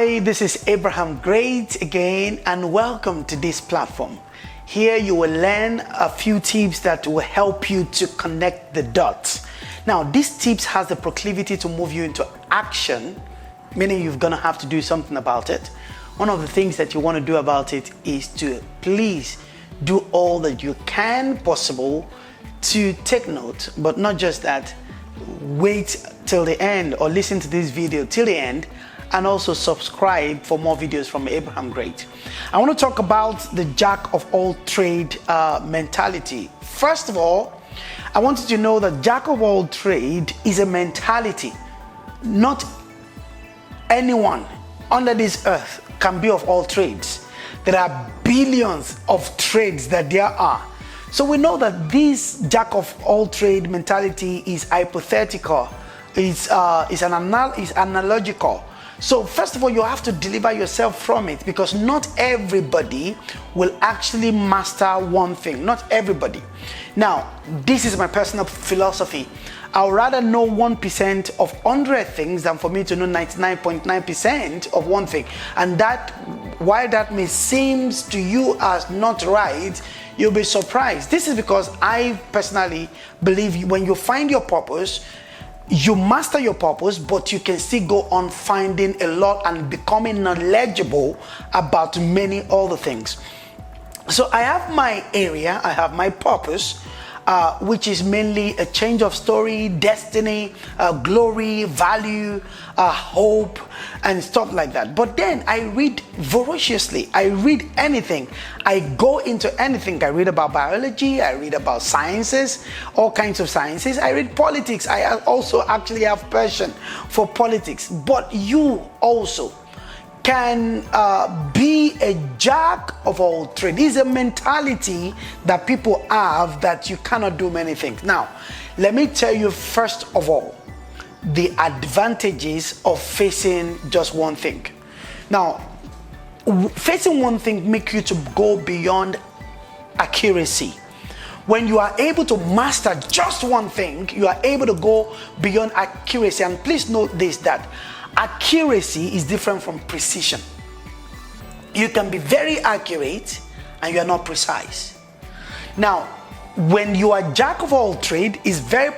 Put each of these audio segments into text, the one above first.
Hi, this is Abraham Great again, and welcome to this platform. Here you will learn a few tips that will help you to connect the dots. Now, these tips has the proclivity to move you into action, meaning you're gonna have to do something about it. One of the things that you want to do about it is to please do all that you can possible to take note, but not just that, wait till the end or listen to this video till the end, and also subscribe for more videos from Abraham Great. I want to talk about the jack of all trade mentality. First of all, I want you to know that jack of all trade is a mentality. Not anyone under this earth can be of all trades. There are billions of trades that there are. So we know that this jack of all trade mentality is hypothetical, is analogical. So first of all, you have to deliver yourself from it, because not everybody will actually master one thing. Not everybody. Now, this is my personal philosophy. I would rather know 1% of 100 things than for me to know 99.9% of one thing. And that, while that may seem to you as not right, you'll be surprised. This is because I personally believe when you find your purpose, you master your purpose, but you can still go on finding a lot and becoming knowledgeable about many other things. So I have my area, I have my purpose, which is mainly a change of story, destiny, glory, value, hope, and stuff like that. But then I read voraciously. I read anything. I go into anything. I read about biology. I read about sciences, all kinds of sciences. I read politics. I also actually have passion for politics. But you also can be a jack of all trades. This is a mentality that people have that you cannot do many things. Now, let me tell you first of all the advantages of facing just one thing. Now, facing one thing makes you to go beyond accuracy. When you are able to master just one thing, you are able to go beyond accuracy. And please note this, that accuracy is different from precision. You can be very accurate and you are not precise. Now, when you are jack of all trade, is very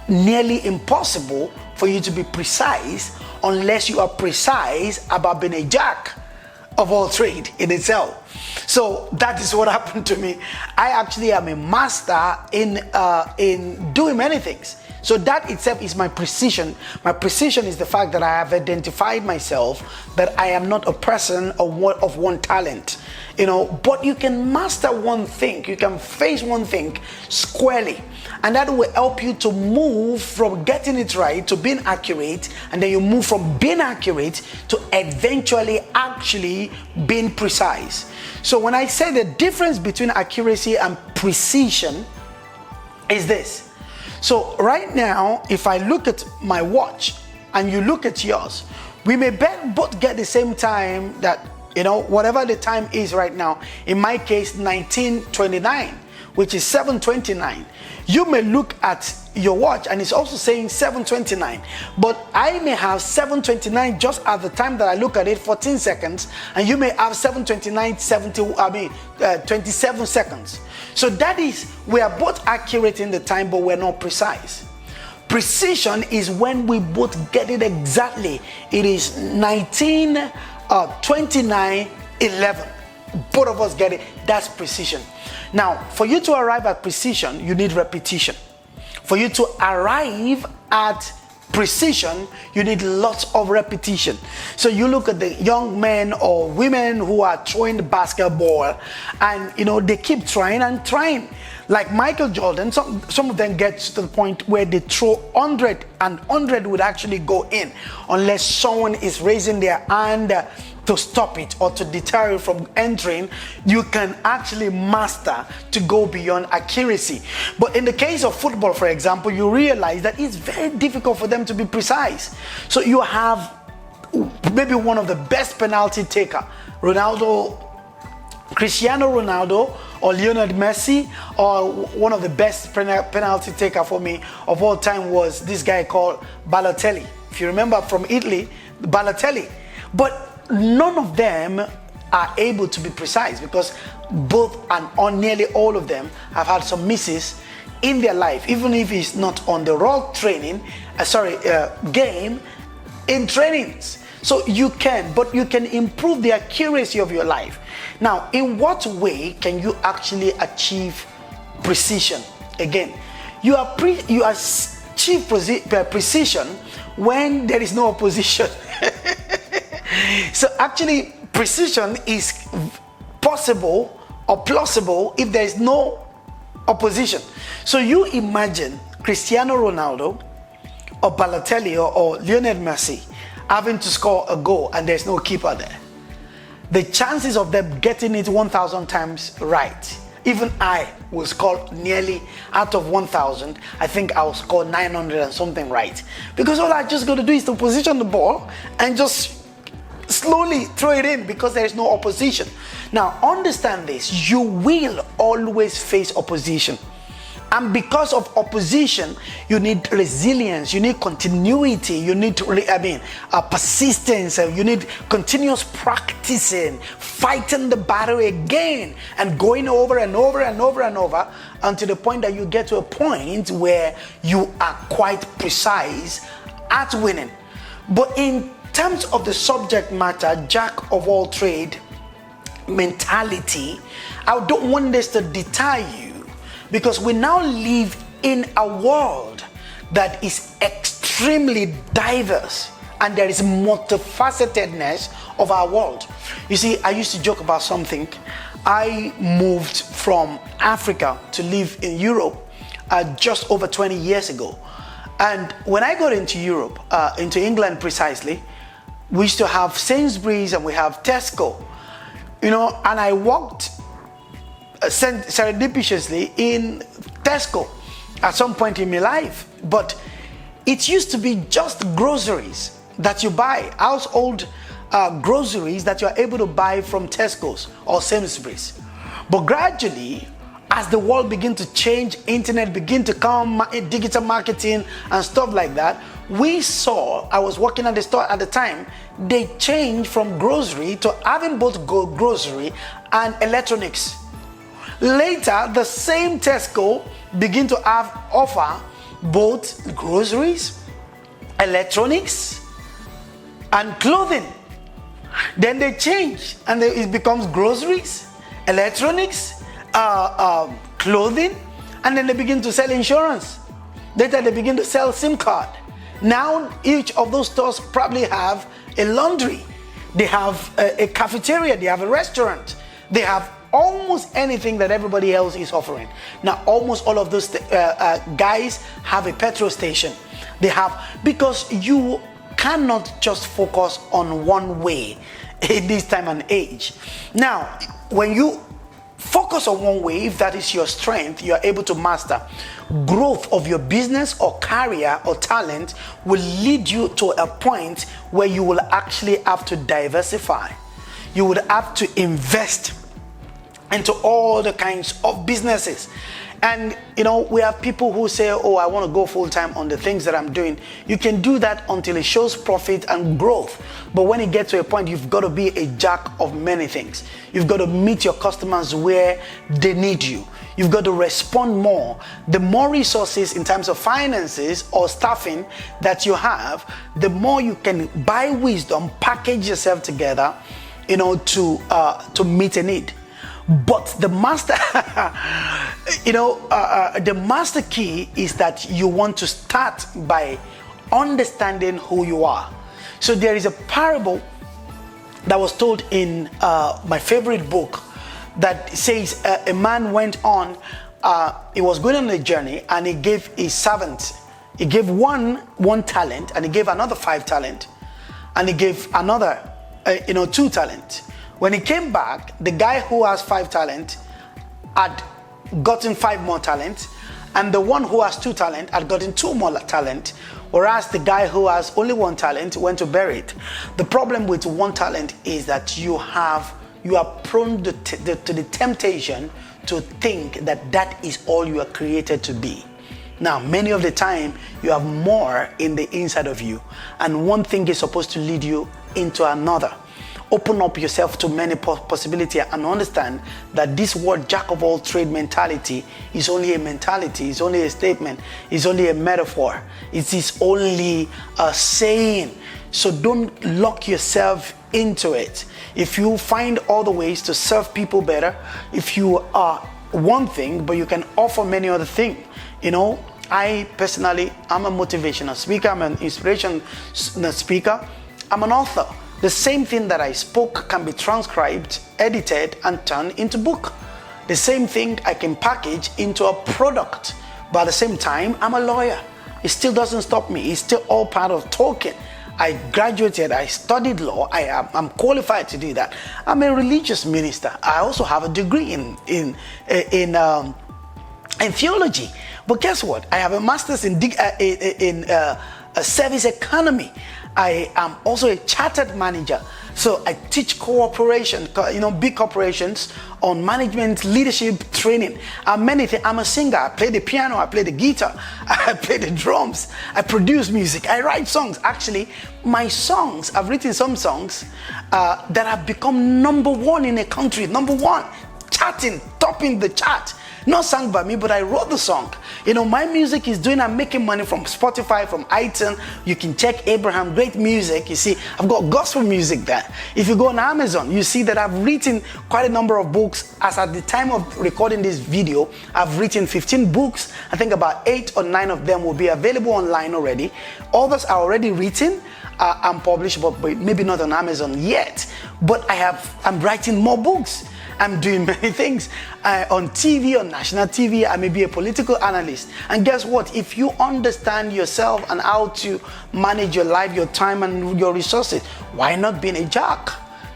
nearly impossible for you to be precise unless you are precise about being a jack of all trade in itself. So that is what happened to me. I actually am a master in doing many things. So that itself is my precision. My precision is the fact that I have identified myself that I am not a person of one talent, but you can master one thing. You can face one thing squarely, and that will help you to move from getting it right to being accurate, and then you move from being accurate to eventually actually being precise. So when I say the difference between accuracy and precision is this. So right now, if I look at my watch and you look at yours, we may both get the same time, that, whatever the time is right now. In my case, 1929, which is 7:29. You may look at your watch and it's also saying 7:29, but I may have 7:29 just at the time that I look at it, 14 seconds, and you may have 7:29 27 seconds. So that is, we are both accurate in the time, but we're not precise. Precision is when we both get it exactly. It is 29:11. Both of us get it. That's precision. Now, for you to arrive at precision, you need repetition. For you to arrive at precision, you need lots of repetition. So you look at the young men or women who are throwing the basketball, and they keep trying and trying. Like Michael Jordan, some of them get to the point where they throw 100, and 100 would actually go in unless someone is raising their hand to stop it or to deter you from entering. You can actually master to go beyond accuracy. But in the case of football, for example, you realize that it's very difficult for them to be precise. So you have maybe one of the best penalty taker, Cristiano Ronaldo, or Lionel Messi, or one of the best penalty taker for me of all time was this guy called Balotelli. If you remember, from Italy, Balotelli. But none of them are able to be precise, because both and on nearly all of them have had some misses in their life, even if it's not on the raw training, game, in trainings. So you can improve the accuracy of your life. Now, in what way can you actually achieve precision? Again, you achieve precision when there is no opposition. So actually, precision is possible or plausible if there is no opposition. So you imagine Cristiano Ronaldo or Balotelli or Lionel Messi having to score a goal and there's no keeper there. The chances of them getting it 1,000 times right, even I will score nearly out of 1,000, I think I'll score 900 and something right. Because all I just got to do is to position the ball and just slowly throw it in, because there is no opposition. Now understand this, you will always face opposition. And because of opposition, you need resilience, you need continuity, you need persistence, you need continuous practicing, fighting the battle again, and going over and over and over and over until the point that you get to a point where you are quite precise at winning. But in terms of the subject matter, jack of all trade mentality, I don't want this to deter you, because we now live in a world that is extremely diverse, and there is multifacetedness of our world. You see, I used to joke about something. I moved from Africa to live in Europe just over 20 years ago. And when I got into Europe, into England precisely, we used to have Sainsbury's and we have Tesco, and I walked serendipitously in Tesco at some point in my life. But it used to be just groceries that you buy, household groceries that you are able to buy from Tesco's or Sainsbury's. But gradually, as the world began to change, internet began to come, digital marketing and stuff like that, we saw, I was working at the store at the time, they changed from grocery to having both grocery and electronics. Later, the same Tesco begin to offer both groceries, electronics, and clothing. Then they change, and it becomes groceries, electronics, clothing, and then they begin to sell insurance. Later, they begin to sell SIM card. Now, each of those stores probably have a laundry, they have a cafeteria, they have a restaurant, they have almost anything that everybody else is offering. Now, almost all of those guys have a petrol station. They have, because you cannot just focus on one way in this time and age. Now, when you focus on one way, if that is your strength, you are able to master. Growth of your business or career or talent will lead you to a point where you will actually have to diversify. You would have to invest into all the kinds of businesses. And we have people who say, oh, I want to go full time on the things that I'm doing. You can do that until it shows profit and growth. But when it gets to a point, you've got to be a jack of many things. You've got to meet your customers where they need you. You've got to respond more. The more resources in terms of finances or staffing that you have, the more you can, by wisdom, package yourself together, to meet a need. But the master, the master key is that you want to start by understanding who you are. So there is a parable that was told in my favorite book that says a man went on, he was going on a journey, and he gave his servant, he gave one talent, and he gave another 5 talent, and he gave another 2 talent. When he came back, the guy who has 5 talent had gotten 5 more talent, and the one who has 2 talent had gotten 2 more talent, whereas the guy who has only 1 talent went to bury it. The problem with 1 talent is that you are prone to the temptation to think that is all you are created to be. Now, many of the time, you have more in the inside of you, and one thing is supposed to lead you into another. Open up yourself to many possibilities and understand that this word jack of all trade mentality is only a mentality, it's only a statement, it's only a metaphor, it is only a saying. So don't lock yourself into it. If you find other ways to serve people better, if you are one thing but you can offer many other things, I personally, I'm a motivational speaker, I'm an inspiration speaker, I'm an author. The same thing that I spoke can be transcribed, edited, and turned into book. The same thing I can package into a product. But at the same time, I'm a lawyer. It still doesn't stop me. It's still all part of talking. I graduated, I studied law, I'm qualified to do that. I'm a religious minister. I also have a degree in theology. But guess what? I have a master's in service economy. I am also a chartered manager. So I teach cooperation, big corporations on management, leadership, training, and many things. I'm a singer. I play the piano, I play the guitar, I play the drums, I produce music, I write songs. Actually, my songs, I've written some songs that have become number one in a country, number one, charting, topping the chart. Not sung by me, but I wrote the song. My music is doing, I'm making money from Spotify, from iTunes. You can check Abraham, great music. You see, I've got gospel music there. If you go on Amazon, you see that I've written quite a number of books. As at the time of recording this video, I've written 15 books. I think about 8 or 9 of them will be available online already. Others are already written and published, but maybe not on Amazon yet. But I'm writing more books. I'm doing many things on TV, on national TV. I may be a political analyst. And guess what? If you understand yourself and how to manage your life, your time, and your resources, why not being a jack?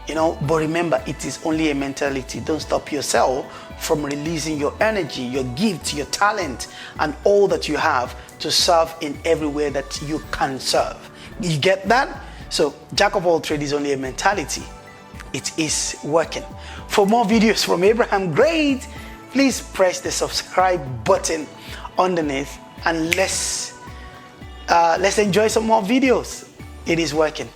But remember, it is only a mentality. Don't stop yourself from releasing your energy, your gift, your talent, and all that you have to serve in every way that you can serve. You get that? So, jack of all trades is only a mentality. It is working. For more videos from Abraham Great, please press the subscribe button underneath and let's enjoy some more videos. It is working.